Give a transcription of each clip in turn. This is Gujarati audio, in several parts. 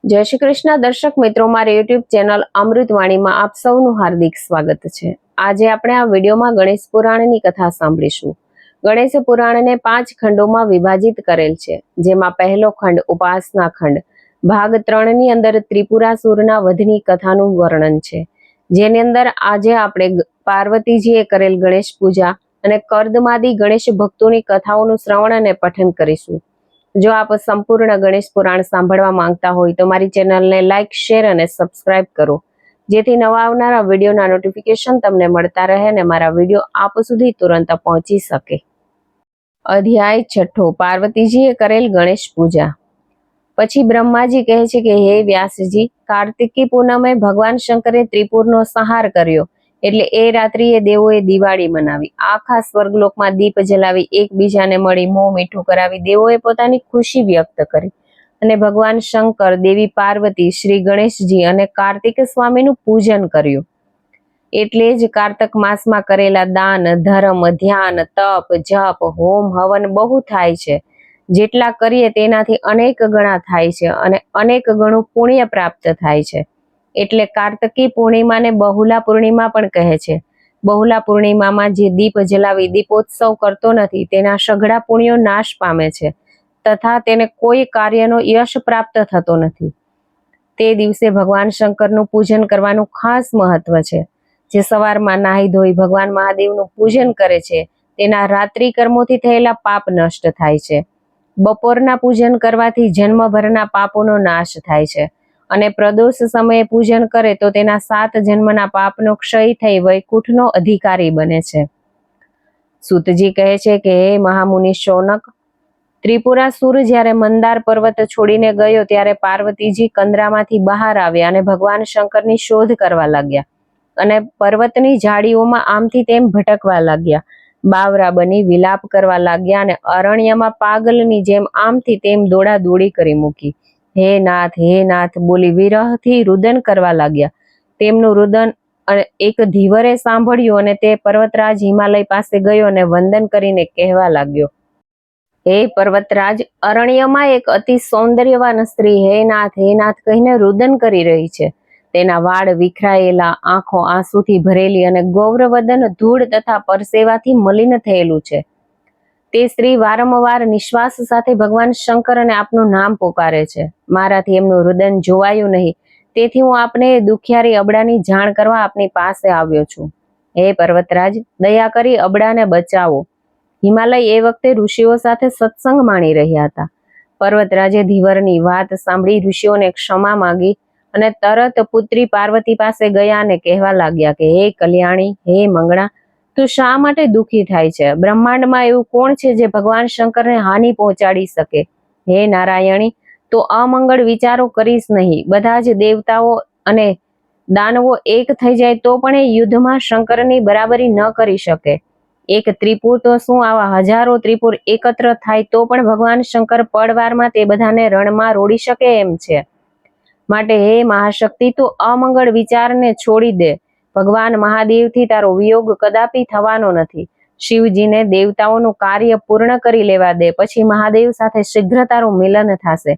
જય શ્રી કૃષ્ણ દર્શક મિત્રો, મારી યુટ્યુબ ચેનલ અમૃતવાણીમાં આપ સૌનું હાર્દિક સ્વાગત છે। આજે આપણે આ વિડીયોમાં ગણેશ પુરાણની કથા સાંભળીશું। ગણેશ પુરાણને 5 ખંડોમાં વિભાજિત કરેલ છે, જેમાં પહેલો ખંડ ઉપાસના ખંડ ભાગ 3 ની અંદર ત્રિપુરાસુરના વધની કથાનું વર્ણન છે, જેની અંદર આજે આપણે પાર્વતીજીએ કરેલ ગણેશ પૂજા અને કર્દમાદી ગણેશ ભક્તોની કથાઓનું શ્રવણ અને પઠન કરીશું। જો આપ સંપૂર્ણ ગણેશ પુરાણ સાંભળવા માંગતા હોય તો મારી ચેનલને લાઇક, શેર અને સબસ્ક્રાઇબ કરો, જેથી નવા આવનારા વિડીયોના નોટિફિકેશન તમને મળતા રહે અને મારા વિડીયો આપ સુધી તુરંત પહોંચી શકે। અધ્યાય 6, પાર્વતીજીએ કરેલ ગણેશ પૂજા। પછી બ્રહ્માજી કહે છે કે હે વ્યાસજી, કાર્તિકી પૂનમે ભગવાન શંકરે ત્રિપુરનો સંહાર કર્યો, એટલે એ રાત્રિએ દેવોએ દિવાળી મનાવી, આખા સ્વર્ગલોકમાં દીપ જલાવી એકબીજાને મળી મોં મીઠું કરાવી દેવોએ પોતાની ખુશી વ્યક્ત કરી અને ભગવાન શંકર, દેવી પાર્વતી, શ્રી ગણેશજી અને કાર્તિક સ્વામીનું પૂજન કર્યું। એટલે જ કાર્તક માસમાં કરેલા દાન, ધર્મ, ધ્યાન, તપ, જપ, હોમ, હવન બહુ થાય છે। જેટલા કરીએ તેનાથી અનેક ગણા થાય છે અને અનેક ગણું પુણ્ય પ્રાપ્ત થાય છે। એટલે કાર્તકી પૂર્ણિમાને બહુલા પૂર્ણિમા પણ કહે છે। બહુલા પૂર્ણિમામાં જે દીપ જલાવી દીપોત્સવ કરતો નથી તેના સઘળા પુણ્યો નાશ પામે છે તથા તેને કોઈ કાર્યનો યશ પ્રાપ્ત થતો નથી। તે દિવસે ભગવાન શંકરનું પૂજન કરવાનું ખાસ મહત્વ છે। જે સવારમાં નાહી ધોઈ ભગવાન મહાદેવનું પૂજન કરે છે તેના રાત્રિ કર્મોથી થયેલા પાપ નષ્ટ થાય છે। બપોરના પૂજન કરવાથી જન્મભરના પાપોનો નાશ થાય છે અને પ્રદોષ સમયે પૂજન કરે તો તેના 7 જન્મના પાપનો ક્ષય થઈ વૈકુંઠનો અધિકારી બને છે। સૂતજી કહે છે કે હે મહામુનિ શૌનક, ત્રિપુરાસુર જ્યારે મંદાર પર્વત છોડીને ગયો ત્યારે પાર્વતીજી કંદરામાંથી બહાર આવ્યા અને ભગવાન શંકરની શોધ કરવા લાગ્યા અને પર્વતની ઝાડીઓમાં આમથી તેમ ભટકવા લાગ્યા, બાવરા બની વિલાપ કરવા લાગ્યા અને અરણ્યમાં પાગલની જેમ આમથી તેમ દોડાદોડી કરી મૂકી। હે નાથ બોલી વિરહથી રુદન કરવા લાગ્યા। તેમનું રુદન એક ધીવરે સાંભળ્યું અને તે પર્વતરાજ હિમાલય પાસે ગયો અને વંદન કરીને કહેવા લાગ્યો, હે પર્વતરાજ, અરણ્યમાં એક અતિ સૌંદર્યવાન સ્ત્રી હે નાથ કહીને રુદન કરી રહી છે। તેના વાળ વિખરાયેલા, આંખો આંસુથી ભરેલી અને ગૌરવદન ધૂળ તથા પરસેવાથી મલિન થયેલું છે। તે સ્ત્રી વારંવાર નિશ્વાસ સાથે ભગવાન શંકર અને આપનું નામ પોકારે છે। મારાથી એમનું રુદન જોવાયું નહીં, તેથી હું આપને દુખિયારી અબડાની જાણ કરવા આપની પાસે આવ્યો છું। હે પર્વતરાજ, દયા કરી અબડાને બચાવો। હિમાલય એ વખતે ઋષિઓ સાથે સત્સંગ માણી રહ્યા હતા। પર્વતરાજે ધીવરની વાત સાંભળી ઋષિઓને ક્ષમા માંગી અને તરત પુત્રી પાર્વતી પાસે ગયા અને કહેવા લાગ્યા કે હે કલ્યાણી, હે મંગળા, તું શા માટે દુઃખી થાય છે? બ્રહ્માંડમાં એવું કોણ છે જે ભગવાન શંકરને હાનિ પહોંચાડી શકે? હે નારાયણી, તો અમંગળ વિચારો કરીશ નહીં। બધા જ દેવતાઓ અને દાનવો એક થઈ જાય તો પણ એ યુદ્ધમાં શંકરની બરાબરી ન કરી શકે। એક ત્રિપુર તો શું, આવા હજારો ત્રિપુર એકત્ર થાય તો પણ ભગવાન શંકર પળવારમાં તે બધાને રણમાં રોડી શકે એમ છે। માટે હે મહાશક્તિ, તું અમંગળ વિચારને છોડી દે। ભગવાન મહાદેવથી તારો વિયોગ કદાપી થવાનો નથી। શિવજીને દેવતાઓનું કાર્ય પૂર્ણ કરી લેવા દે, પછી મહાદેવ સાથે શીઘ્ર તારું મિલન થશે।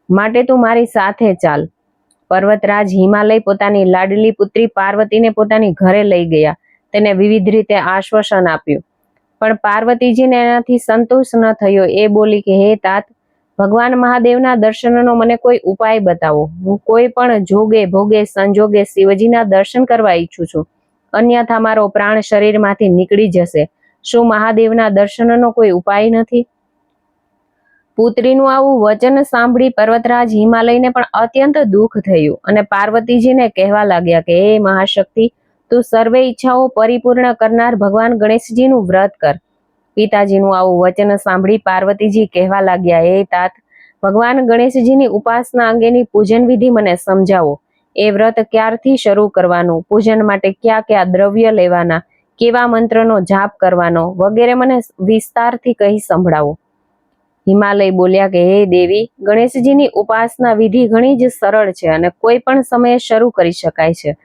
માટે તું મારી સાથે ચાલ। પર્વતરાજ હિમાલય પોતાની લાડલી પુત્રી પાર્વતીને પોતાની ઘરે લઈ ગયા, તેને વિવિધ રીતે આશ્વાસન આપ્યું, પણ પાર્વતીજીને એનાથી સંતોષ ન થયો। એ બોલી કે હે તાત, ભગવાન મહાદેવના દર્શનનો મને કોઈ ઉપાય બતાવો। હું કોઈ પણ જોગે ભોગે સંજોગે શિવજીના દર્શન કરવા ઈચ્છું છું, અન્યથા મારો પ્રાણ શરીરમાંથી નીકળી જશે। શું મહાદેવના દર્શનનો કોઈ ઉપાય નથી? પુત્રીનું આવું વચન સાંભળી પર્વતરાજ હિમાલયને પણ અત્યંત દુઃખ થયું અને પાર્વતીજીને કહેવા લાગ્યા કે હે મહાશક્તિ, તું સર્વે ઈચ્છાઓ પરિપૂર્ણ કરનાર ભગવાન ગણેશજીનું વ્રત કર। પિતાજીનું આવું વચન સાંભળી પાર્વતીજી કહેવા લાગ્યા, હે તાત, ભગવાન ગણેશજીની ઉપાસના અંગેની પૂજન વિધિ મને સમજાવો। એ વ્રત ક્યારથી શરૂ કરવાનું, પૂજન માટે કયા કયા દ્રવ્ય લેવાના, કેવા મંત્રનો જાપ કરવાનો વગેરે મને વિસ્તારથી કહી સંભળાવો। હિમાલય બોલ્યા કે હે દેવી, ગણેશજીની ઉપાસના વિધિ ઘણી જ સરળ છે અને કોઈ પણ સમયે શરૂ કરી શકાય છે।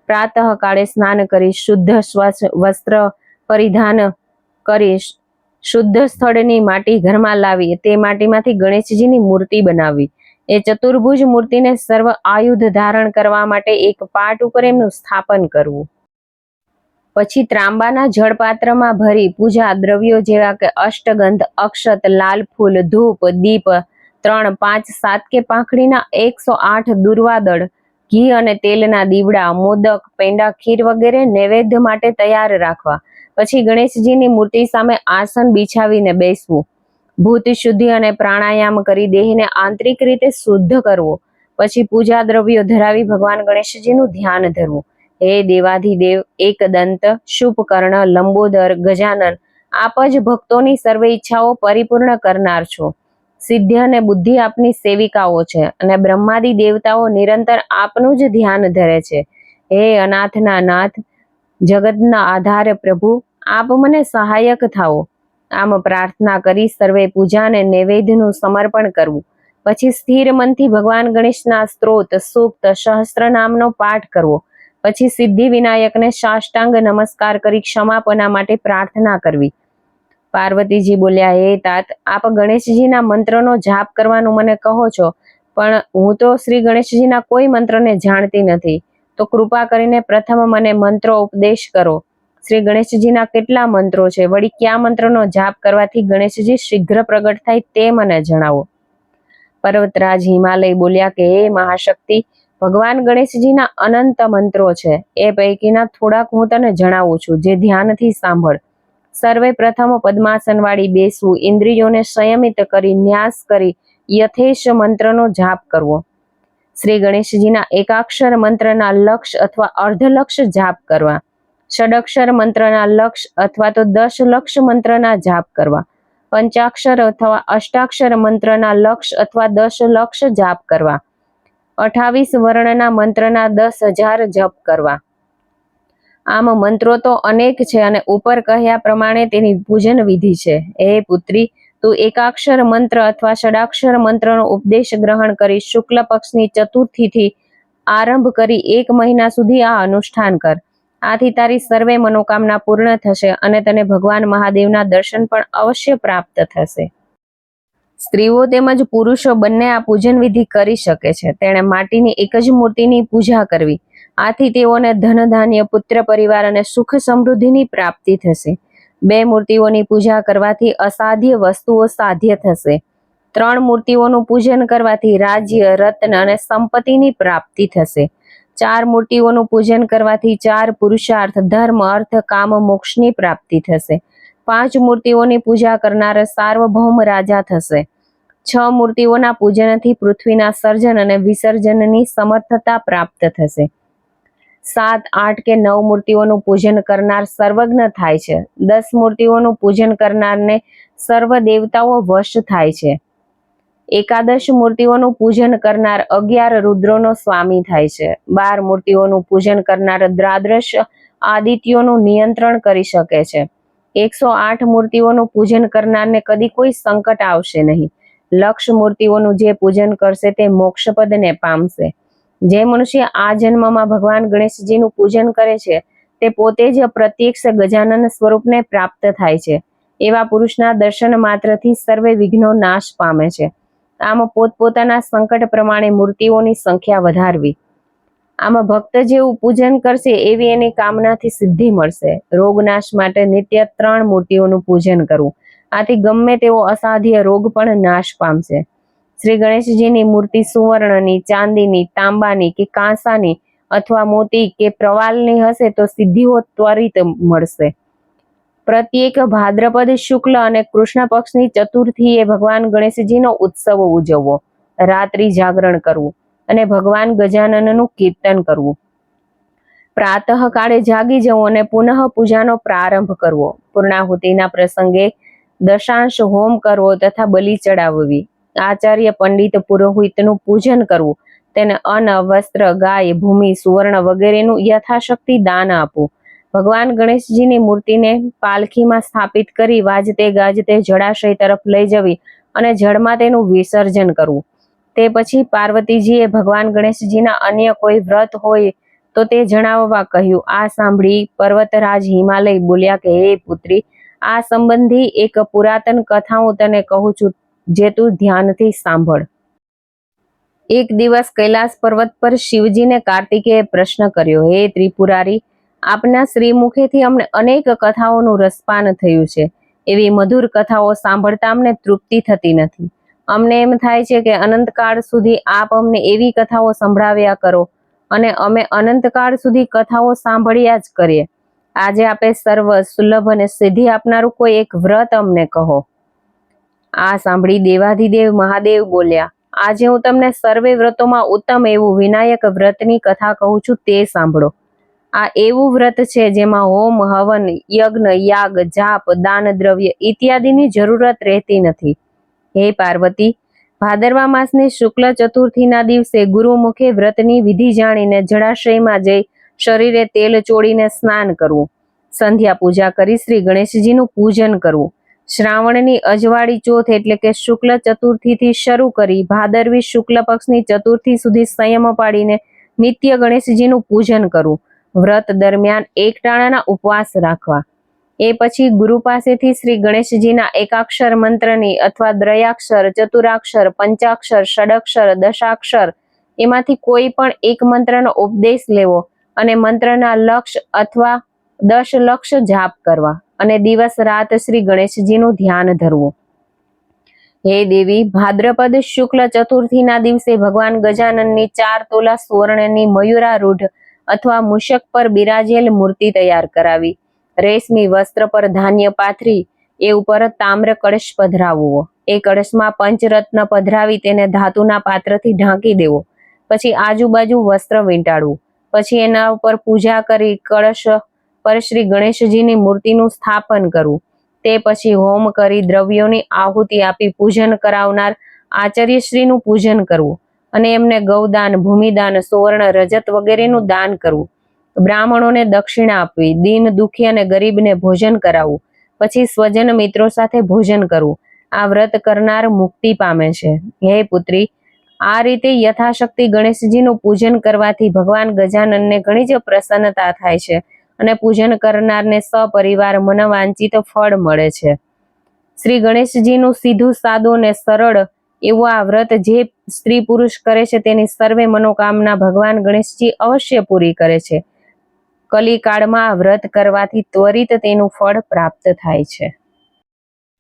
પ્રાતઃ કાળે સ્નાન કરી શુદ્ધ વસ્ત્ર પરિધાન કરી શુદ્ધ સ્થળની માટી ઘરમાં લાવી તે માટીમાંથી ગણેશજીની મૂર્તિ બનાવવી। એ ચતુર્ભુજ મૂર્તિને સર્વ આયુધ ધારણ કરવા માટે એક પાટ ઉપર એમનું સ્થાપન કરવું. પછી ત્રાંબાના જળપાત્રમાં ભરી પૂજા દ્રવ્યો જેવા કે અષ્ટગંધ, અક્ષત, લાલ ફૂલ, ધૂપ, દીપ 3, 5, 7 કે પાંખડીના 108 દુર્વાદળ, ઘી અને તેલના દીવડા, મોદક, પેંડા, ખીર વગેરે નૈવેદ્ય માટે તૈયાર રાખવા. પછી ગણેશજીની મૂર્તિ સામે આસન બિછાવીને બેસવું. ભૂત શુદ્ધિ અને પ્રાણાયામ કરી દેહને આંતરિક રીતે શુદ્ધ કરવો. પછી પૂજા દ્રવ્યો ધરાવી ભગવાન ગણેશજીનું ધ્યાન ધરવું. હે દેવાધિદેવ, એકદંત, શુભકર્ણ, લંબોદર, ગજાનન, આપ જ ભક્તોની સર્વે ઈચ્છાઓ પરિપૂર્ણ કરનાર છો. સિદ્ધિ અને બુદ્ધિ આપની સેવિકાઓ છે અને બ્રહ્માદિ દેવતાઓ નિરંતર આપનું જ ધ્યાન ધરે છે. હે અનાથના નાથ, જગતના આધાર પ્રભુ, આપ મને સહાયક થાઓ. આમ પ્રાર્થના કરી સર્વે પૂજા અને નૈવેદ્યનું સમર્પણ કરવું. પછી સ્થિર મનથી ભગવાન ગણેશના સ્ત્રોત, સૂક્ત, સહસ્ત્ર નામનો પાઠ કરવો. પછી સિદ્ધિ વિનાયકને સાષ્ટાંગ નમસ્કાર કરી ક્ષમાપના માટે પ્રાર્થના કરવી. પાર્વતીજી બોલ્યા, હે તાત, આપ ગણેશજીના મંત્રનો જાપ કરવાનું મને કહો છો, પણ હું તો શ્રી ગણેશજીના કોઈ મંત્રને જાણતી નથી. તો કૃપા કરીને પ્રથમ મને મંત્રો ઉપદેશ કરો. શ્રી ગણેશજીના કેટલા મંત્રો છે? વળી કયા મંત્રનો જાપ કરવાથી ગણેશજી શીઘ્ર પ્રગટ થાય તે મને જણાવો. પર્વતરાજ હિમાલય બોલ્યા કે હે મહાશક્તિ, ભગવાન ગણેશજીના અનંત મંત્રો છે. એ પૈકીના થોડાક હું તને જણાવું છું, જે ધ્યાનથી સાંભળ. સર્વે પ્રથમ પદ્માસન વાળી બેસવું, ઇન્દ્રિયોને સંયમિત કરી ન્યાસ કરી યથેશ મંત્રનો જાપ કરવો. શ્રી ગણેશજીના એકાક્ષર મંત્રના લક્ષ અથવા અર્ધલક્ષ જાપ કરવા. ષડક્ષર મંત્રના લક્ષ અથવા તો 10 લક્ષ મંત્રના જાપ કરવા. પંચાક્ષર અથવા અષ્ટાક્ષર મંત્રના લક્ષ અથવા 10 લક્ષ જાપ કરવા. 28 વર્ણના મંત્રના 10,000 જપ કરવા. આમ મંત્રો તો અનેક છે અને ઉપર કહ્યા પ્રમાણે તેની પૂજન વિધિ છે. હે પુત્રી, તું એકાક્ષર મંત્ર અથવા ષડાક્ષર મંત્રનો ઉપદેશ ગ્રહણ કરી શુક્લ પક્ષની ચતુર્થીથી આરંભ કરી 1 મહિના સુધી આ અનુષ્ઠાન કર. આથી તારી સર્વે મનોકામના પૂર્ણ થશે અને તને ભગવાન મહાદેવના દર્શન પણ અવશ્ય પ્રાપ્ત થશે. સ્ત્રીઓ તેમજ પુરુષો બંને આ પૂજન વિધિ કરી શકે છે. તેણે માટીની એક જ મૂર્તિની પૂજા કરવી. આથી તેઓને ધન ધાન્ય, પુત્ર પરિવાર અને સુખ સમૃદ્ધિની પ્રાપ્તિ થશે. 2 મૂર્તિઓની પૂજા કરવાથી અસાધ્ય વસ્તુઓ સાધ્ય થશે. 3 મૂર્તિઓનું પૂજન કરવાથી રાજ્ય, રત્ન અને સંપત્તિની પ્રાપ્તિ થશે. 4 મૂર્તિઓનું પૂજન કરવાથી 4 પુરુષાર્થ, ધર્મ, અર્થ, કામ, મોક્ષની પ્રાપ્તિ થશે. 5 મૂર્તિઓની પૂજા કરનાર સાર્વભૌમ રાજા થશે. 6 મૂર્તિઓના પૂજનથી પૃથ્વીના સર્જન અને વિસર્જનની સમર્થતા પ્રાપ્ત થશે. 7, 8 કે 9 મૂર્તિઓનું પૂજન કરનાર સર્વજ્ઞ થાય છે. 10 મૂર્તિઓનું પૂજન કરનારને સર્વ દેવતાઓ વશ થાય છે. 11 મૂર્તિઓનું પૂજન કરનાર 11 રુદ્રોનો સ્વામી થાય છે. 12 મૂર્તિઓનું પૂજન કરનાર દ્વાદશ આદિત્યોનું નિયંત્રણ કરી શકે છે. 108 મૂર્તિઓનું પૂજન કરનારને કદી કોઈ સંકટ આવશે નહીં. લક્ષ મૂર્તિઓનું જે પૂજન કરશે તે મોક્ષપદને પામશે. જે મનુષ્ય આ જન્મમાં ભગવાન ગણેશજીનું પૂજન કરે છે તે પોતે જ પ્રત્યક્ષ ગજાનન સ્વરૂપને પ્રાપ્ત થાય છે. એવા પુરુષના દર્શન માત્રથી સર્વે વિઘ્નો નાશ પામે છે. આમ પોતપોતાના સંકટ પ્રમાણે મૂર્તિઓની સંખ્યા વધારવી. આમ ભક્ત જેવું પૂજન કરશે એવી એની કામનાથી સિદ્ધિ મળશે. રોગનાશ માટે નિત્ય 3 મૂર્તિઓનું પૂજન કરવું. આથી ગમે તેવો અસાધ્ય રોગ પણ નાશ પામશે. શ્રી ગણેશજીની મૂર્તિ સુવર્ણની, ચાંદીની, તાંબાની કે કાંસાની અથવા મોતી કે પ્રવાલની હશે તો સિદ્ધિઓ ત્વરિત મળશે. પ્રત્યેક ભાદ્રપદ શુક્લ અને કૃષ્ણ પક્ષની ચતુર્થીએ ભગવાન ગણેશજીનો ઉત્સવ ઉજવવો. રાત્રિ જાગરણ કરવું અને ભગવાન ગજાનનનું કીર્તન કરવું. પ્રાતઃ કાળે જાગી જવું અને પુનઃ પૂજાનો પ્રારંભ કરવો. પૂર્ણાહુતિના પ્રસંગે દશાંશ હોમ કરવો તથા બલિ ચડાવવી. આચાર્ય, પંડિત, પુરોહિતનું પૂજન કરવું. તેને અન્ન, વસ્ત્ર, ગાય, ભૂમિ, સુવર્ણ વગેરેનું યથાશક્તિ દાન આપવું. ભગવાન ગણેશજીની મૂર્તિને પાલખીમાં સ્થાપિત કરી વાજતે ગાજતે જળાશય તરફ લઈ જવી અને જળમાં તેનું વિસર્જન કરવું. તે પછી પાર્વતીજીએ ભગવાન ગણેશજીના અન્ય કોઈ વ્રત હોય તો તે જણાવવા કહ્યું. આ સાંભળી પર્વતરાજ હિમાલય બોલ્યા કે હે પુત્રી, આ સંબંધી એક પુરાતન કથા હું તને કહું છું, જે તું ધ્યાનથી સાંભળ. એક દિવસ કૈલાસ પર્વત પર શિવજીને કાર્તિકેયે પ્રશ્ન કર્યો, હે ત્રિપુરારી, આપના શ્રી મુખેથી અમને અનેક કથાઓનું રસપાન થયું છે. એવી મધુર કથાઓ સાંભળતા અમને તૃપ્તિ થતી નથી. અમને એમ થાય છે કે અનંતકાળ સુધી આપ અમને એવી કથાઓ સંભળાવ્યા કરો અને અમે અનંતકાળ સુધી કથાઓ સાંભળ્યા જ કરીએ. આજે આપે સર્વ સુલભ અને સિદ્ધિ આપનારું કોઈ એક વ્રત અમને કહો. આ સાંભળી દેવાધિદેવ મહાદેવ બોલ્યા, આજે હું તમને સર્વે વ્રતોમાં ઉત્તમ એવું વિનાયક વ્રતની કથા કહું છું, તે સાંભળો. આ એવું વ્રત છે જેમાં હોમ, હવન, યજ્ઞ, યાગ, જાપ, દાન દ્રવ્ય ઇત્યાદિની જરૂરત રહેતી નથી. હે પાર્વતી, ભાદરવા માસની શુક્લ ચતુર્થીના દિવસે ગુરુમુખે વ્રતની વિધિ જાણીને જળાશયમાં જઈ શરીરે તેલ ચોળીને સ્નાન કરવું. સંધ્યા પૂજા કરી શ્રી ગણેશજીનું પૂજન કરવું. શ્રાવણની અજવાળી ચોથ એટલે કે શુક્લ ચતુર્થીથી શરૂ કરી ભાદરવી શુક્લ પક્ષની ચતુર્થી સુધી સંયમ પાડીને નિત્ય ગણેશજીનું પૂજન કરવું. વ્રત દરમિયાન એકટાણાના ઉપવાસ રાખવા. એ પછી ગુરુ પાસેથી શ્રી ગણેશજીના એકાક્ષર મંત્રની અથવા દ્રયાક્ષર, ચતુરાક્ષર, પંચાક્ષર, ષડક્ષર, દશાક્ષર એમાંથી કોઈ પણ એક મંત્રનો ઉપદેશ લેવો અને મંત્રના લક્ષ અથવા 10 લક્ષ જાપ કરવા અને દિવસ રાત શ્રી ગણેશજીનું ધ્યાન ધરવું. હે દેવી, ભાદ્રપદ શુક્લ ચતુર્થીના દિવસે ભગવાન ગજાનનની 4 તોલા સુવર્ણની મયુરારૂઢ અથવા મૂષક પર બિરાજેલ મૂર્તિ તૈયાર કરાવી. રેશમી વસ્ત્ર પર ધાન્ય પાથરી એ ઉપર તામ્ર કળશ પધરાવવો. એ કળશમાં પંચરત્ન પધરાવી તેને ધાતુના પાત્રથી ઢાંકી દેવો. પછી આજુબાજુ વસ્ત્ર વીંટાળવું. પછી એના ઉપર પૂજા કરી કળશ પર શ્રી ગણેશજીની મૂર્તિનું સ્થાપન કરવું. તે પછી હોમ કરી દ્રવ્યોની આહુતિ આપી પૂજન કરાવનાર આચાર્યશ્રીનું પૂજન કરવું અને એમને ગૌદાન, ભૂમિદાન, સુવર્ણ, રજત વગેરેનું દાન કરવું. બ્રાહ્મણોને દક્ષિણા આપવી. દીન, દુખી અને ગરીબને ભોજન કરાવવું. પછી સ્વજન મિત્રો સાથે ભોજન કરવું. આ વ્રત કરનાર મુક્તિ પામે છે. હે પુત્રી, આ રીતે યથાશક્તિ ગણેશજીનું પૂજન કરવાથી ભગવાન ગજાનનને ઘણી જ પ્રસન્નતા થાય છે અને પૂજન કરનારને સપરિવાર મનવાંચિત ફળ મળે છે. શ્રી ગણેશજીનું સીધું, સાદું અને સરળ એવું આ વ્રત જે સ્ત્રી પુરુષ કરે છે તેની સર્વે મનોકામના ભગવાન ગણેશજી અવશ્ય પૂરી કરે છે. કલિકાળમાં આ વ્રત કરવાથી ત્વરિત તેનું ફળ પ્રાપ્ત થાય છે.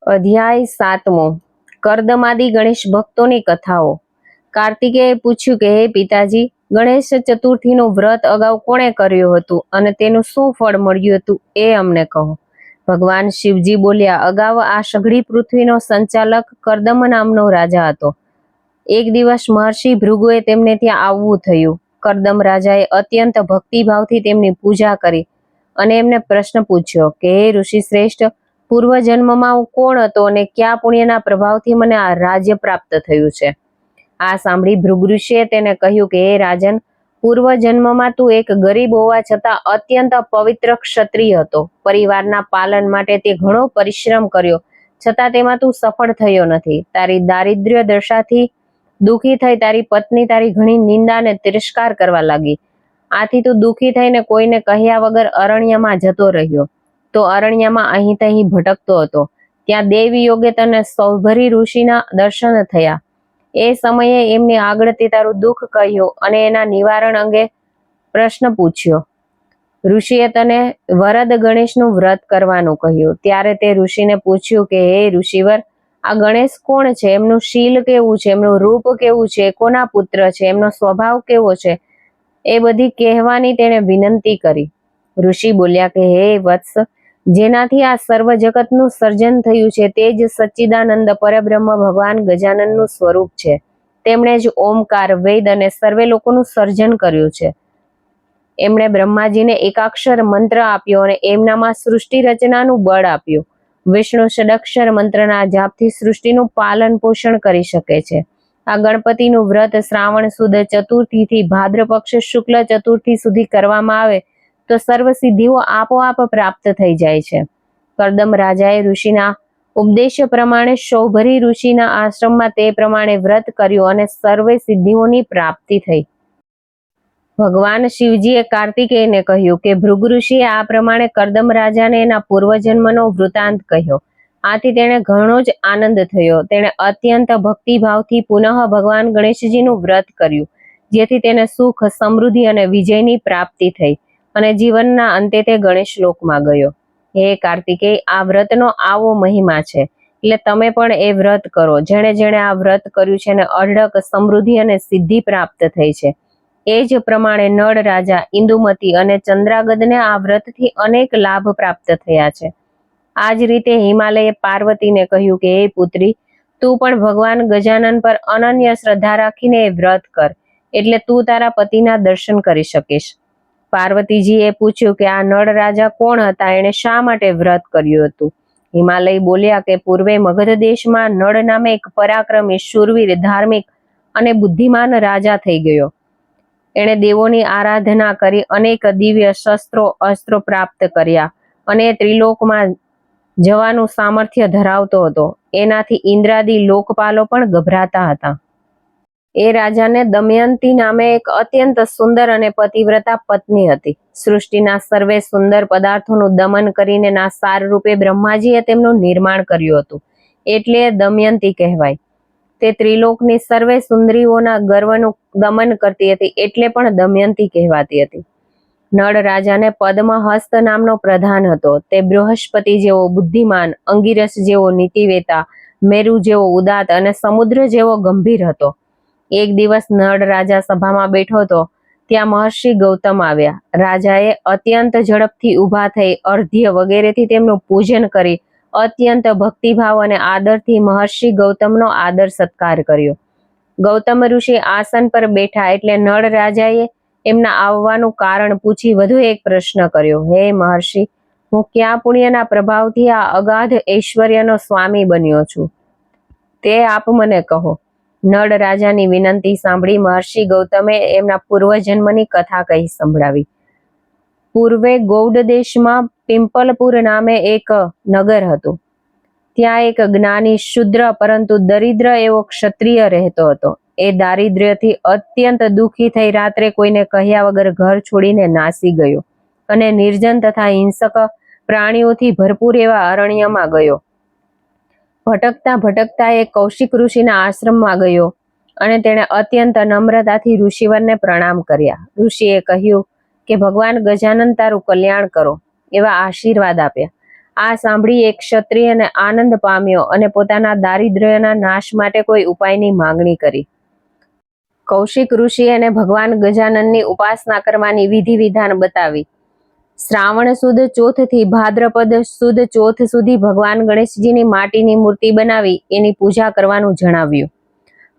અધ્યાય 7મો. કર્દમાદી ગણેશ ભક્તોની કથાઓ. કાર્તિકેયે પૂછ્યું કે હે પિતાજી, ગણેશ ચતુર્થીનું વ્રત અગાઉ કોણે કર્યું હતું અને તેનું શું ફળ મળ્યું હતું એ અમને કહો. ભગવાન શિવજી બોલ્યા, અગાઉ આ સઘળી પૃથ્વીનો સંચાલક કર્દમ નામનો રાજા હતો. એક દિવસ મહર્ષિ ભૃગુએ તેમને ત્યાં આવવું થયું. કર્દમ રાજાએ અત્યંત ભક્તિભાવથી તેમની પૂજા કરી અને એમને પ્રશ્ન પૂછ્યો કે હે ઋષિ શ્રેષ્ઠ, પૂર્વજન્મમાં હું કોણ હતો અને કયા પુણ્યના પ્રભાવથી મને આ રાજ્ય પ્રાપ્ત થયું છે? આ સાંભળી ભૃગુ ઋષિએ તેને કહ્યું કે હે રાજન, પૂર્વજન્મમાં તું એક ગરીબ હોવા છતાં અત્યંત પવિત્ર ક્ષત્રિય હતો. પરિવારના પાલન માટે તે ઘણો પરિશ્રમ કર્યો છતાં તેમાં તું સફળ થયો નથી. તારી દારિદ્ર્ય દશાથી દુઃખી થઈ તારી પત્ની તારી ઘણી નિંદા અને તિરસ્કાર કરવા લાગી. આથી તું દુઃખી થઈને કોઈને કહ્યા વગર અરણ્યમાં જતો રહ્યો. તો અરણ્યમાં અહીં તહીં ભટકતો હતો. ત્યાં દેવી યોગે તને સૌભરી ઋષિના દર્શન થયા. એ સમયે એમની આગળ તે તારું દુઃખ કહ્યું અને એના નિવારણ અંગે પ્રશ્ન પૂછ્યો. ઋષિએ તને વરદ ગણેશનું વ્રત કરવાનું કહ્યું. ત્યારે તે ઋષિને પૂછ્યું કે હે ઋષિવર, આ ગણેશ કોણ છે? એમનું શીલ કેવું છે? એમનું રૂપ કેવું છે? કોના પુત્ર છે? એમનો સ્વભાવ કેવો છે? એ બધી કહેવાની તેણે વિનંતી કરી. ઋષિ બોલ્યા કે હે વત્સ, જેનાથી આ સર્વ જગતનું સર્જન થયું છે તે જ સચ્ચિદાનંદ પરબ્રહ્મ ભગવાન ગજાનનનું સ્વરૂપ છે. તેમણે જ ઓમકાર, વેદ અને સર્વે લોકોનું સર્જન કર્યું છે. એમણે બ્રહ્માજીને એકાક્ષર મંત્ર આપ્યો અને એમનામાં સૃષ્ટિ રચનાનું બળ આપ્યું. વિષ્ણુ ષડક્ષર મંત્રના જાપથી સૃષ્ટિનું પાલન પોષણ કરી શકે છે. આ ગણપતિનું વ્રત શ્રાવણ સુદ ચતુર્થીથી ભાદ્રપક્ષ શુક્લ ચતુર્થી સુધી કરવામાં આવે તો સર્વ સિદ્ધિઓ આપોઆપ પ્રાપ્ત થઈ જાય છે. કર્દમ રાજાએ ઋષિના ઉપદેશ પ્રમાણે સૌભરી ઋષિના આશ્રમમાં તે પ્રમાણે વ્રત કર્યું અને સર્વે સિદ્ધિઓની પ્રાપ્તિ થઈ. ભગવાન શિવજીએ કાર્તિકેયને કહ્યું કે ભૃગુ ઋષિએ આ પ્રમાણે કર્દમ રાજાને એના પૂર્વજન્મનો વૃત્તાંત કહ્યો. આથી તેને ઘણો જ આનંદ થયો. તેણે અત્યંત ભક્તિભાવથી પુનઃ ભગવાન ગણેશજીનું વ્રત કર્યું, જેથી તેને સુખ, સમૃદ્ધિ અને વિજયની પ્રાપ્તિ થઈ અને જીવનના અંતે તે ગણેશ લોકમાં ગયો. હે કાર્તિકેય, આ વ્રતનો આવો મહિમા છે, એટલે તમે પણ એ વ્રત કરો. જેણે જેણે આ વ્રત કર્યું છે એને અઢળક સમૃદ્ધિ અને સિદ્ધિ પ્રાપ્ત થઈ છે. એ જ પ્રમાણે નળ રાજા, ઇન્દુમતી અને ચંદ્રાગદને આ વ્રતથી અનેક લાભ પ્રાપ્ત થયા છે. આ જ રીતે હિમાલયે પાર્વતીને કહ્યું કે હે પુત્રી, તું પણ ભગવાન ગજાનન પર અનન્ય શ્રદ્ધા રાખીને એ વ્રત કર, એટલે તું તારા પતિના દર્શન કરી શકીશ. પાર્વતીજીએ પૂછ્યું કે આ નળ રાજા કોણ હતા, એણે શા માટે વ્રત કર્યું હતું? હિમાલય બોલ્યા કે પૂર્વે મગધ દેશમાં નળ નામે એક પરાક્રમી, શૂરવીર, ધાર્મિક અને બુદ્ધિમાન રાજા થઈ ગયો. એણે દેવોની આરાધના કરી અનેક દિવ્ય શસ્ત્રો, અસ્ત્રો પ્રાપ્ત કર્યા અને ત્રિલોકમાં જવાનું સામર્થ્ય ધરાવતો હતો. એનાથી ઇન્દ્રાદી લોકપાલો પણ ગભરાતા હતા. એ રાજાને દમયંતી નામે એક અત્યંત સુંદર અને પતિવ્રતા પત્ની હતી. સૃષ્ટિના સર્વે સુંદર પદાર્થોનું દમન કરીને ના સાર રૂપે બ્રહ્માજીએ તેમનું નિર્માણ કર્યું હતું, એટલે દમયંતી કહેવાય. તે ત્રિલોકની સર્વે સુંદરીઓના ગર્વનું દમન કરતી હતી, એટલે પણ દમયંતી કહેવાતી હતી. નળ રાજાને પદ્મહસ્ત નામનો પ્રધાન હતો. તે બૃહસ્પતિ જેવો બુદ્ધિમાન, અંગિરસ જેવો નીતિવેતા, મેરુ જેવો ઉદાત અને સમુદ્ર જેવો ગંભીર હતો. એક દિવસ નળ રાજા સભામાં બેઠો હતો, ત્યાં મહર્ષિ ગૌતમ આવ્યા. રાજાએ અત્યંત ઝડપથી ઊભા થઈ અર્ધ્ય વગેરેથી તેમનું પૂજન કરી અત્યંત ભક્તિભાવ અને આદરથી મહર્ષિ ગૌતમનો આદર સત્કાર કર્યો. ગૌતમ ઋષિ આસન પર બેઠા એટલે નળ રાજાએ એમના આવવાનું કારણ પૂછી વધુ એક પ્રશ્ન કર્યો. હે મહર્ષિ, હું ક્યાં પુણ્યના પ્રભાવથી આ અગાધ ઐશ્વર્યનો સ્વામી બન્યો છું, તે આપ મને કહો. નળ રાજાની વિનંતી સાંભળી મહર્ષિ ગૌતમે એમના પૂર્વજન્મની કથા કહી સંભળાવી. પૂર્વે ગૌડ દેશમાં પિંપલપુર નામે એક નગર હતું. ત્યાં એક જ્ઞાની, શુદ્ર પરંતુ દરિદ્ર એવો ક્ષત્રિય રહેતો હતો. એ દારિદ્ર્યથી અત્યંત દુઃખી થઈ રાત્રે કોઈને કહ્યા વગર ઘર છોડીને નાસી ગયો અને નિર્જન તથા હિંસક પ્રાણીઓથી ભરપૂર એવા અરણ્યમાં ગયો. ભટકતા ભટકતા એ કૌશિક ઋષિના આશ્રમમાં ગયો અને તેણે અત્યંત નમ્રતાથી ઋષિવરને પ્રણામ કર્યા. ઋષિએ કહ્યું કે ભગવાન ગજાનન તારું કલ્યાણ કરો, એવા આશીર્વાદ આપ્યા. આ સાંભળી એક ક્ષત્રિયને આનંદ પામ્યો અને પોતાના દારિદ્ર્યના નાશ માટે કોઈ ઉપાયની માંગણી કરી. કૌશિક ઋષિએ એને ભગવાન ગજાનનની ઉપાસના કરવાની વિધિ વિધાન બતાવી. શ્રાવણ સુદ ચોથથી ભાદ્રપદ સુદ ચોથ સુધી ભગવાન ગણેશજીની માટીની મૂર્તિ બનાવી એની પૂજા કરવાનું જણાવ્યું.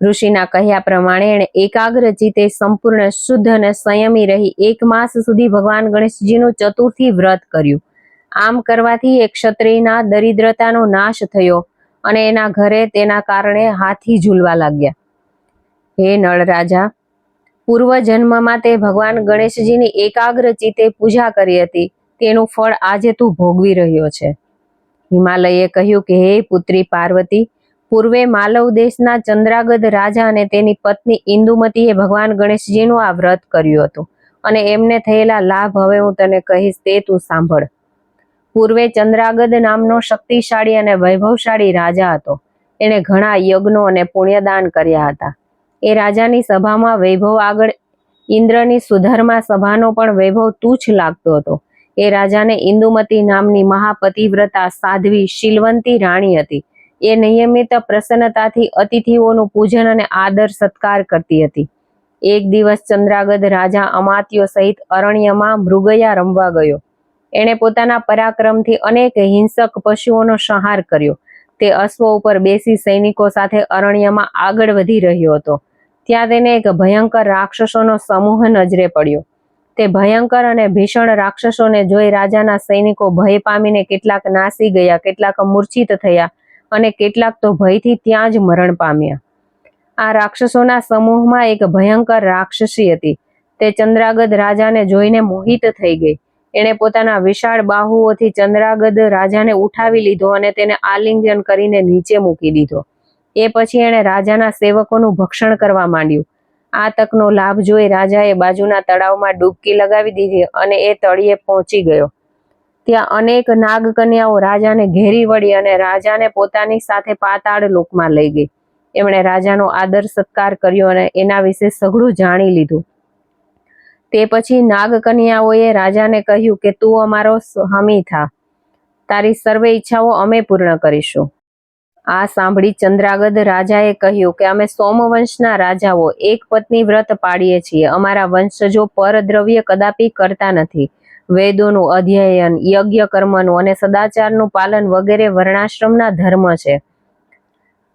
ઋષિના કહ્યા પ્રમાણે એણે એકાગ્ર ચિત્તે સંપૂર્ણ શુદ્ધ અને સંયમી રહી 1 માસ સુધી ભગવાન ગણેશજીનું ચતુર્થી વ્રત કર્યું. આમ કરવાથી એક ક્ષત્રિયના દરિદ્રતાનો નાશ થયો અને એના ઘરે તેના કારણે હાથી ઝૂલવા લાગ્યા. હે નળ રાજા, પૂર્વ જન્મમાં તે ભગવાન ગણેશજીની એકાગ્ર ચિત્તે પૂજા કરી હતી, તેનું ફળ આજે તું ભોગવી રહ્યો છે. હિમાલયે કહ્યું કે હે પુત્રી પાર્વતી, પૂર્વે માલવ દેશના ચંદ્રાગદ રાજા અને તેની પત્ની ઇન્દુમતીએ ભગવાન ગણેશજીનું આ વ્રત કર્યું હતું અને એમને થયેલા લાભ હવે હું તને કહીશ, તે તું સાંભળ. પૂર્વે ચંદ્રાગદ નામનો શક્તિશાળી અને વૈભવશાળી રાજા હતો. એણે ઘણા યજ્ઞો અને પુણ્યદાન કર્યા હતા. એ રાજાની સભામાં વૈભવ આગળ ઇન્દ્રની સુધર્મા સભાનો પણ વૈભવ તુચ્છ લાગતો હતો. એ રાજાને ઇન્દુમતી નામની મહાપતિવ્રતા, સાધ્વી, શીલવંતી રાણી હતી. એ નિયમિત પ્રસન્નતાથી અતિથિઓનું પૂજન અને આદર સત્કાર કરતી હતી. એક દિવસ ચંદ્રાગદ રાજા અમાત્યો સહિત અરણ્યમાં મૃગયા રમવા ગયો. એણે પોતાના પરાક્રમથી અનેક હિંસક પશુઓનો સંહાર કર્યો. તે અશ્વો ઉપર બેસી સૈનિકો સાથે અરણ્યમાં આગળ વધી રહ્યો હતો. ત્યાં તેને એક ભયંકર રાક્ષસોનો સમૂહ નજરે પડ્યો. તે ભયંકર અને ભીષણ રાક્ષસોને જોઈ રાજાના સૈનિકો ભય પામીને કેટલાક નાસી ગયા, કેટલાક મૂર્છિત થયા અને કેટલાક તો ભયથી ત્યાં જ મરણ પામ્યા. આ રાક્ષસોના સમૂહમાં એક ભયંકર રાક્ષસી હતી. તે ચંદ્રાગદ રાજાને જોઈને મોહિત થઈ ગઈ. એણે પોતાના વિશાળ બાહુઓથી ચંદ્રાગદ રાજાને ઉઠાવી લીધો અને તેને આલિંગન કરીને નીચે મૂકી દીધો. એ પછી એણે રાજાના સેવકોનું ભક્ષણ કરવા માંડ્યું. આ તકનો લાભ જોઈ રાજાએ બાજુના તળાવમાં ડૂબકી લગાવી દીધી અને એ તળિયે પહોંચી ગયો. ત્યાં અનેક નાગકન્યાઓ રાજાને ઘેરી વળી અને રાજાને પોતાની સાથે પાતાળ લોકમાં લઈ ગઈ. એમણે રાજાનો આદર સત્કાર કર્યો અને એના વિશે સઘળું જાણી લીધું. તે પછી નાગકન્યાઓએ રાજાને કહ્યું કે તું અમારો સ્વામી થા, તારી સર્વે ઈચ્છાઓ અમે પૂર્ણ કરીશું. આ સાંભળી ચંદ્રાગધ રાજાએ કહ્યું કે અમે સોમવંશના રાજાઓ એક પત્ની વ્રત પાડીએ છીએ. અમારા વંશજો પરદ્રવ્ય કદાપી કરતા નથી. વેદોનું અધ્યયન, યજ્ઞ કર્મનું અને સદાચારનું પાલન વગેરે વર્ણાશ્રમના ધર્મ છે.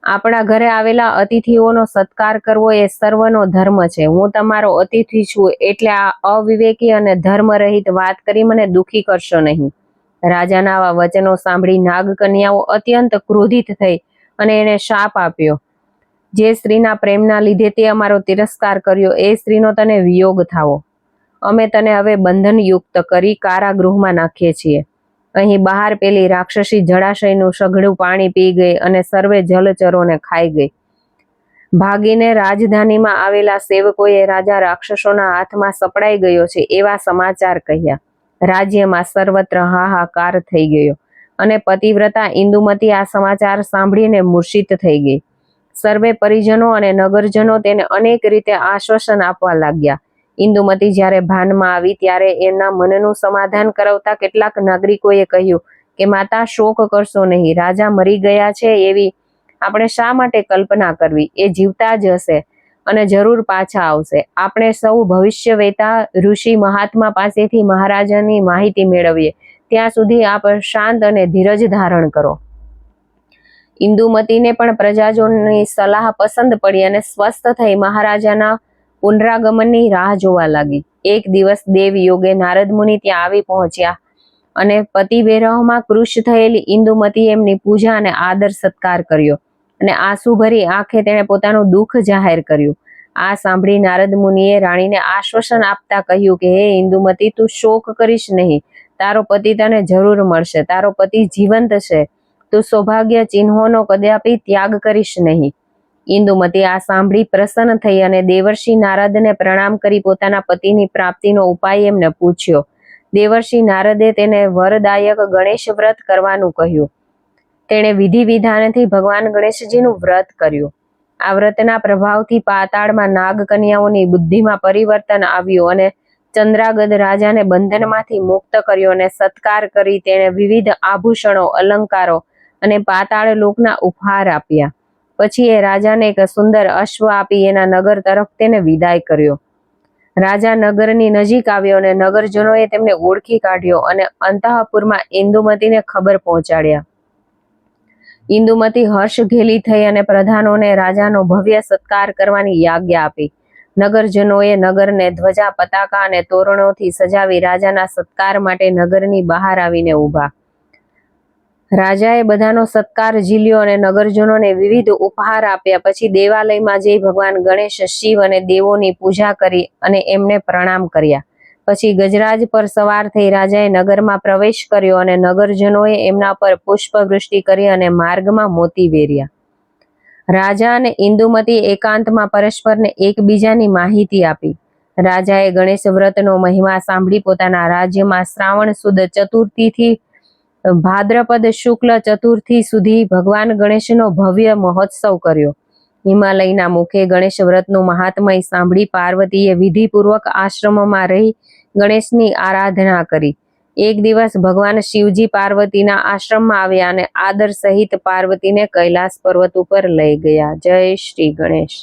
આપણા ઘરે આવેલા અતિથિઓનો સત્કાર કરવો એ સર્વનો ધર્મ છે. હું તમારો અતિથિ છું, એટલે આ અવિવેકી અને ધર્મરહિત વાત કરી મને દુઃખી કરશો નહીં. રાજાના આવા વચનો સાંભળી નાગકન્યાઓ અત્યંત ક્રોધિત થઈ અને એને શાપ આપ્યો. જે સ્ત્રીના પ્રેમના લીધે તે અમારો તિરસ્કાર કર્યો, એ સ્ત્રીનો તને વિયોગ થાવો. અમે તને હવે બંધનયુક્ત કરી કારાગૃહમાં નાખીએ છીએ. અહીં બહાર પેલી રાક્ષસી જળાશયનું સઘળું પાણી પી ગઈ અને સર્વે જલચરોને ખાઈ ગઈ. ભાગીને રાજધાનીમાં આવેલા સેવકોએ રાજા રાક્ષસોના હાથમાં સપડાઈ ગયો છે એવા સમાચાર કહ્યા. રાજ્યમાં સર્વત્ર હાહાકાર થઈ ગયો અને પતિવ્રતા ઇન્દુમતી આ સમાચાર સાંભળીને મૂર્છિત થઈ ગઈ. સર્વે પરિજનો અને નગરજનો તેને અનેક રીતે આશ્વાસન આપવા લાગ્યા. ઇન્દુમતી જ્યારે ભાનમાં આવી ત્યારે એમના મનનું સમાધાન કરાવતા કેટલાક નાગરિકોએ કહ્યું કે માતા, શોક કરશો નહીં. રાજા મરી ગયા છે એવી આપણે શા માટે કલ્પના કરવી? એ જીવતા જ હશે અને જરૂર પાછા આવશે. આપણે સૌ ભવિષ્ય વેતા ઋષિ મહાત્મા પાસેથી મહારાજાની માહિતી મેળવીએ. ત્યાં સુધી આપ શાંત અને ધીરજ ધારણ કરો. ઇન્દુમતીને પણ પ્રજાજનોની સલાહ પસંદ પડી અને સ્વસ્થ થઈ મહારાજાના પુનરાગમનની રાહ જોવા લાગી. એક દિવસ દેવ યોગે નારદ મુનિ ત્યાં આવી પહોંચ્યા અને પતિ વિરહમાં કૃશ થયેલી ઇન્દુમતી એમની પૂજા અને આદર સત્કાર કર્યો અને આંસુભરી આંખે તેણે પોતાનું દુઃખ જાહેર કર્યું. આ સાંભળી નારદ મુનિએ રાણીને આશ્વાસન આપતા કહ્યું કે હે ઇન્દુમતી, તું શોક કરીશ નહીં. તારો પતિ તને જરૂર મળશે. તારો પતિ જીવંત છે. તું સૌભાગ્ય ચિહ્નોનો કદાપી ત્યાગ કરીશ નહીં. ઇન્દુમતી આ સાંભળી પ્રસન્ન થઈ અને દેવર્ષિ નારદને પ્રણામ કરી પોતાના પતિની પ્રાપ્તિનો ઉપાય એમને પૂછ્યો. દેવર્ષિ નારદે તેને વરદાયક ગણેશ વ્રત કરવાનું કહ્યું. તેણે વિધિ વિધાનથી ભગવાન ગણેશજીનું વ્રત કર્યું. આ વ્રતના પ્રભાવથી પાતાળમાં નાગકન્યાઓની બુદ્ધિમાં પરિવર્તન આવ્યું અને ચંદ્રાગધ રાજાને બંધનમાંથી મુક્ત કર્યો અને સત્કાર કરી તેણે વિવિધ આભૂષણો, અલંકારો અને પાતાળ લોકના ઉપહાર આપ્યા. પછી એ રાજાને એક સુંદર અશ્વ આપી એના નગર તરફ તેને વિદાય કર્યો. રાજા નગરની નજીક આવ્યો અને નગરજનોએ તેમને ઓળખી કાઢ્યો અને અંતઃપુરમાં ઇન્દુમતીને ખબર પહોંચાડ્યા. ઇન્દુમતી હર્ષ ઘેલી થઈ અને પ્રધાનોને રાજાનો ભવ્ય સત્કાર કરવાની આજ્ઞા આપી. નગરજનોએ નગરને ધ્વજા, પતાકા અને તોરણોથી સજાવી રાજાના સત્કાર માટે નગરની બહાર આવીને ઊભા. રાજાએ બધાનો સત્કાર ઝીલ્યો અને નગરજનોને વિવિધ ઉપહાર આપ્યા. પછી દેવાલયમાં જઈ ભગવાન ગણેશ, શિવ અને દેવોની પૂજા કરી અને એમને પ્રણામ કર્યા. પછી ગજરાજ પર સવાર થઈ રાજાએ નગરમાં પ્રવેશ કર્યો અને નગરજનોએ એમના પર પુષ્પવૃષ્ટિ કરી અને માર્ગમાં મોતી વેર્યા. રાજા અને ઇન્દુમતી એકાંતમાં પરસ્પરને એકબીજાની માહિતી આપી. રાજાએ ગણેશ વ્રતનો મહિમા સાંભળી પોતાના રાજ્યમાં શ્રાવણ સુદ ચતુર્થીથી ભાદ્રપદ શુક્લ ચતુર્થી સુધી ભગવાન ગણેશનો ભવ્ય મહોત્સવ કર્યો. હિમાલયના મુખે ગણેશ વ્રતનું મહાત્મય સાંભળી પાર્વતીએ વિધિપૂર્વક આશ્રમમાં રહી ગણેશની આરાધના કરી. એક દિવસ ભગવાન શિવજી પાર્વતીના આશ્રમમાં આવ્યા અને આદર સહિત પાર્વતીને કૈલાસ પર્વત ઉપર લઈ ગયા. જય શ્રી ગણેશ.